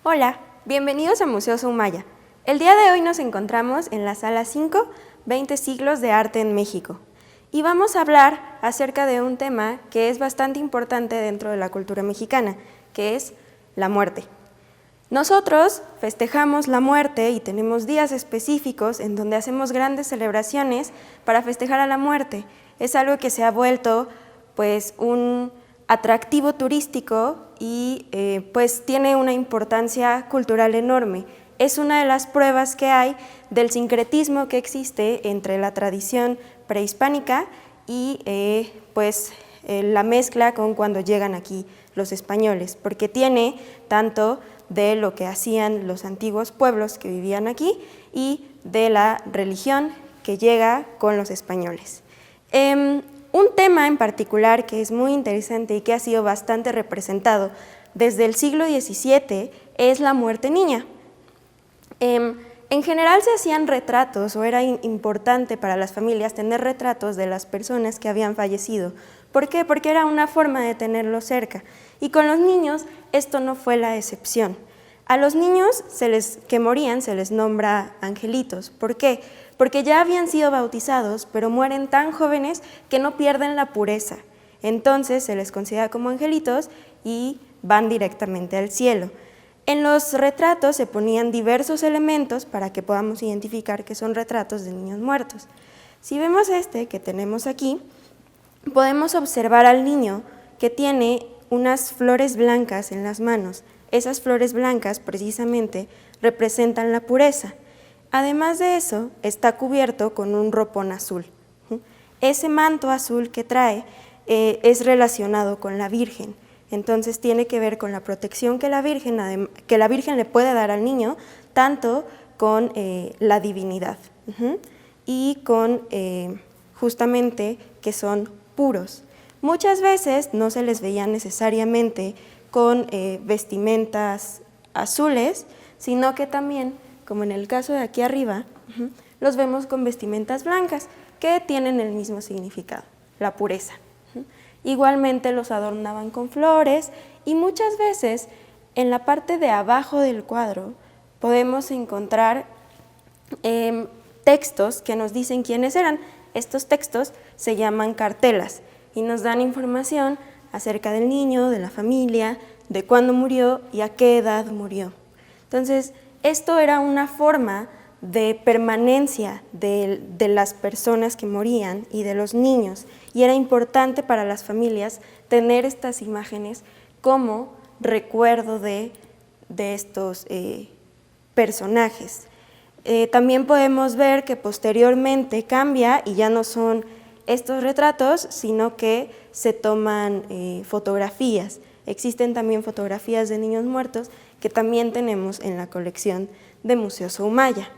Hola, bienvenidos a Museo Soumaya. El día de hoy nos encontramos en la Sala 5, 20 siglos de arte en México. Y vamos a hablar acerca de un tema que es bastante importante dentro de la cultura mexicana, que es la muerte. Nosotros festejamos la muerte y tenemos días específicos en donde hacemos grandes celebraciones para festejar a la muerte. Es algo que se ha vuelto pues un atractivo turístico y pues tiene una importancia cultural enorme. Es una de las pruebas que hay del sincretismo que existe entre la tradición prehispánica y la mezcla con cuando llegan aquí los españoles, porque tiene tanto de lo que hacían los antiguos pueblos que vivían aquí y de la religión que llega con los españoles. Un tema en particular que es muy interesante y que ha sido bastante representado desde el siglo XVII es la muerte niña. En general se hacían retratos, o era importante para las familias tener retratos de las personas que habían fallecido. ¿Por qué? Porque era una forma de tenerlos cerca. Y con los niños esto no fue la excepción. A los niños que morían se les nombra angelitos. ¿Por qué? Porque ya habían sido bautizados, pero mueren tan jóvenes que no pierden la pureza. Entonces se les considera como angelitos y van directamente al cielo. En los retratos se ponían diversos elementos para que podamos identificar que son retratos de niños muertos. Si vemos este que tenemos aquí, podemos observar al niño que tiene unas flores blancas en las manos. Esas flores blancas precisamente representan la pureza. Además de eso, está cubierto con un ropón azul. Ese manto azul que trae es relacionado con la Virgen. Entonces tiene que ver con la protección que la Virgen le puede dar al niño, tanto con la divinidad y con justamente que son puros. Muchas veces no se les veía necesariamente con vestimentas azules, sino que también, como en el caso de aquí arriba, los vemos con vestimentas blancas que tienen el mismo significado, la pureza. Igualmente los adornaban con flores y muchas veces en la parte de abajo del cuadro podemos encontrar textos que nos dicen quiénes eran. Estos textos se llaman cartelas y nos dan información acerca del niño, de la familia, de cuándo murió y a qué edad murió. Entonces, esto era una forma de permanencia de las personas que morían y de los niños, y era importante para las familias tener estas imágenes como recuerdo de estos personajes. También podemos ver que posteriormente cambia y ya no son estos retratos, sino que se toman fotografías. Existen también fotografías de niños muertos que también tenemos en la colección de Museo Soumaya.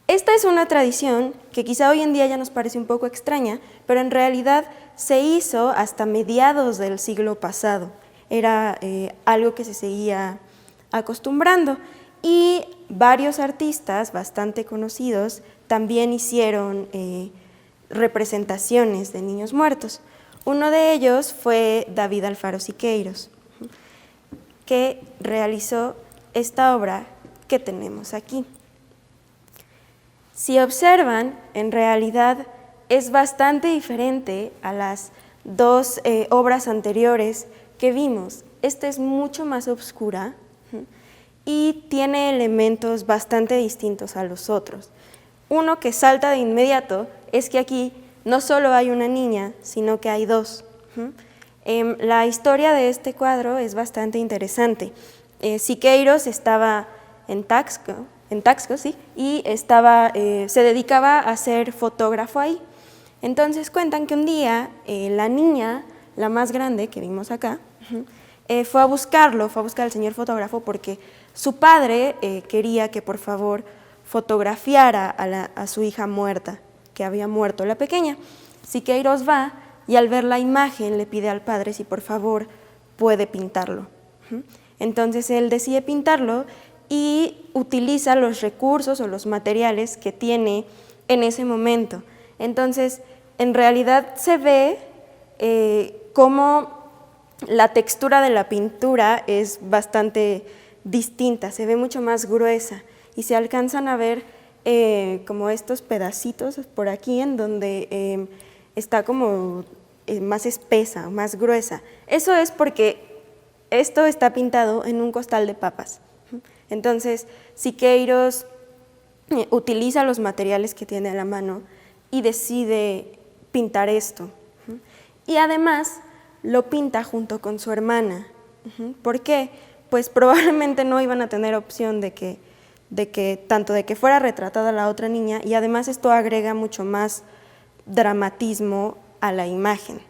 Esta es una tradición que quizá hoy en día ya nos parece un poco extraña, pero en realidad se hizo hasta mediados del siglo pasado. Era algo que se seguía acostumbrando y varios artistas bastante conocidos también hicieron representaciones de niños muertos. Uno de ellos fue David Alfaro Siqueiros, que realizó esta obra que tenemos aquí. Si observan, en realidad es bastante diferente a las dos obras anteriores que vimos. Esta es mucho más oscura y tiene elementos bastante distintos a los otros. Uno que salta de inmediato es que aquí no solo hay una niña, sino que hay dos. La historia de este cuadro es bastante interesante. Siqueiros estaba en Taxco, sí, y se dedicaba a ser fotógrafo ahí. Entonces cuentan que un día la niña, la más grande que vimos acá, fue a buscar al señor fotógrafo porque su padre quería que por favor fotografiara a su hija muerta, que había muerto la pequeña. Siqueiros va y al ver la imagen le pide al padre si por favor puede pintarlo. Entonces él decide pintarlo y utiliza los recursos o los materiales que tiene en ese momento. Entonces, en realidad se ve cómo la textura de la pintura es bastante distinta, se ve mucho más gruesa y se alcanzan a ver como estos pedacitos por aquí en donde está como más espesa, más gruesa. Eso es porque esto está pintado en un costal de papas. Entonces, Siqueiros utiliza los materiales que tiene a la mano y decide pintar esto. Y además lo pinta junto con su hermana. ¿Por qué? Pues probablemente no iban a tener opción de que tanto de que fuera retratada la otra niña, y además esto agrega mucho más dramatismo a la imagen,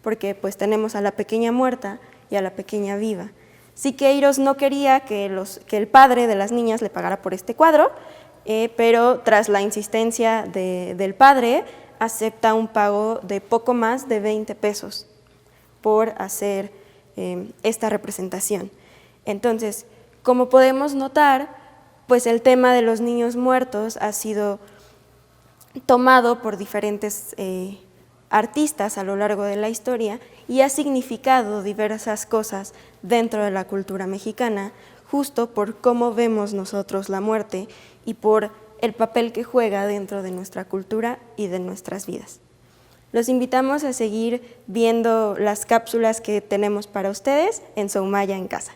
porque pues tenemos a la pequeña muerta y a la pequeña viva. Siqueiros no quería que el padre de las niñas le pagara por este cuadro, pero tras la insistencia del padre, acepta un pago de poco más de 20 pesos por hacer esta representación. Entonces, como podemos notar, pues el tema de los niños muertos ha sido tomado por diferentes artistas a lo largo de la historia y ha significado diversas cosas dentro de la cultura mexicana, justo por cómo vemos nosotros la muerte y por el papel que juega dentro de nuestra cultura y de nuestras vidas. Los invitamos a seguir viendo las cápsulas que tenemos para ustedes en Soumaya en Casa.